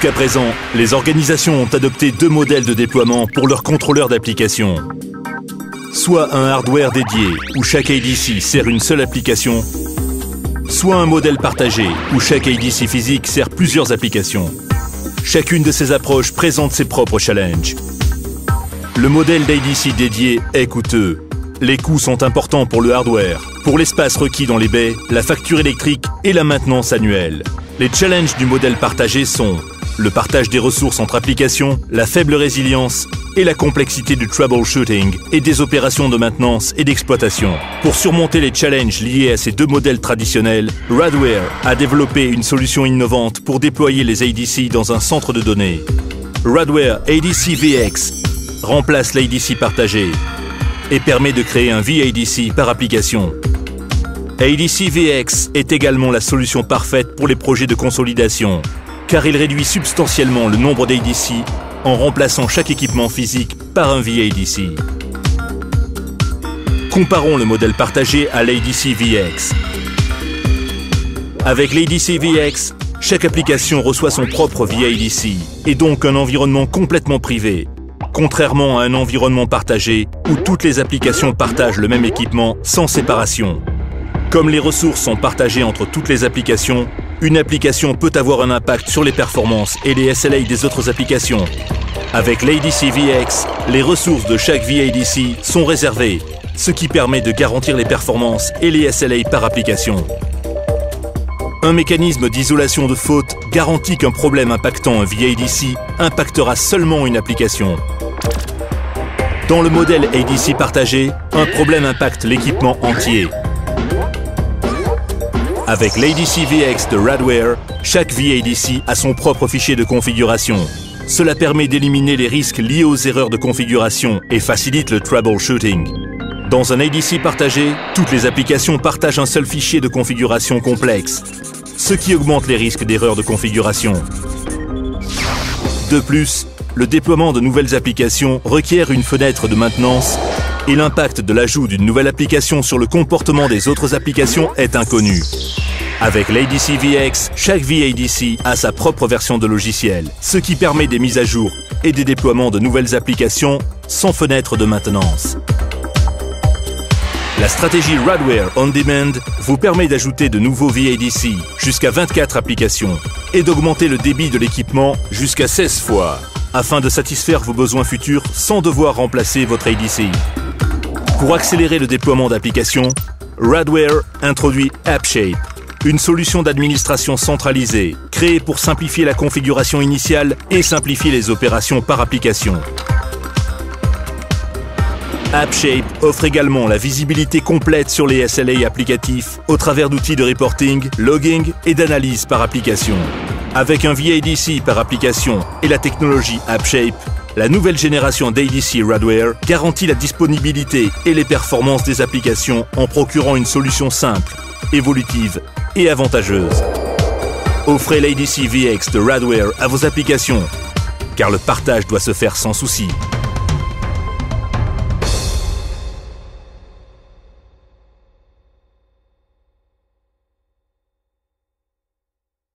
Jusqu'à présent, les organisations ont adopté deux modèles de déploiement pour leurs contrôleurs d'application. Soit un hardware dédié, où chaque ADC sert une seule application, soit un modèle partagé, où chaque ADC physique sert plusieurs applications. Chacune de ces approches présente ses propres challenges. Le modèle d'ADC dédié est coûteux. Les coûts sont importants pour le hardware, pour l'espace requis dans les baies, la facture électrique et la maintenance annuelle. Les challenges du modèle partagé sont le partage des ressources entre applications, la faible résilience et la complexité du troubleshooting et des opérations de maintenance et d'exploitation. Pour surmonter les challenges liés à ces deux modèles traditionnels, Radware a développé une solution innovante pour déployer les ADC dans un centre de données. Radware ADC VX remplace l'ADC partagé et permet de créer un VADC par application. ADC VX est également la solution parfaite pour les projets de consolidation, car il réduit substantiellement le nombre d'ADC en remplaçant chaque équipement physique par un VADC. Comparons le modèle partagé à l'ADC VX. Avec l'ADC VX, chaque application reçoit son propre VADC et donc un environnement complètement privé, contrairement à un environnement partagé où toutes les applications partagent le même équipement sans séparation. Comme les ressources sont partagées entre toutes les applications, une application peut avoir un impact sur les performances et les SLA des autres applications. Avec l'ADC VX, les ressources de chaque VADC sont réservées, ce qui permet de garantir les performances et les SLA par application. Un mécanisme d'isolation de faute garantit qu'un problème impactant un VADC impactera seulement une application. Dans le modèle ADC partagé, un problème impacte l'équipement entier. Avec l'ADC VX de Radware, chaque VADC a son propre fichier de configuration. Cela permet d'éliminer les risques liés aux erreurs de configuration et facilite le troubleshooting. Dans un ADC partagé, toutes les applications partagent un seul fichier de configuration complexe, ce qui augmente les risques d'erreurs de configuration. De plus, le déploiement de nouvelles applications requiert une fenêtre de maintenance et l'impact de l'ajout d'une nouvelle application sur le comportement des autres applications est inconnu. Avec l'ADC VX, chaque VADC a sa propre version de logiciel, ce qui permet des mises à jour et des déploiements de nouvelles applications sans fenêtre de maintenance. La stratégie Radware On Demand vous permet d'ajouter de nouveaux VADC jusqu'à 24 applications et d'augmenter le débit de l'équipement jusqu'à 16 fois, afin de satisfaire vos besoins futurs sans devoir remplacer votre ADC. Pour accélérer le déploiement d'applications, Radware introduit AppShape, une solution d'administration centralisée, créée pour simplifier la configuration initiale et simplifier les opérations par application. AppShape offre également la visibilité complète sur les SLA applicatifs au travers d'outils de reporting, logging et d'analyse par application. Avec un VADC par application et la technologie AppShape, la nouvelle génération d'ADC Radware garantit la disponibilité et les performances des applications en procurant une solution simple, évolutive et avantageuse. Offrez l'ADC VX de Radware à vos applications, car le partage doit se faire sans souci.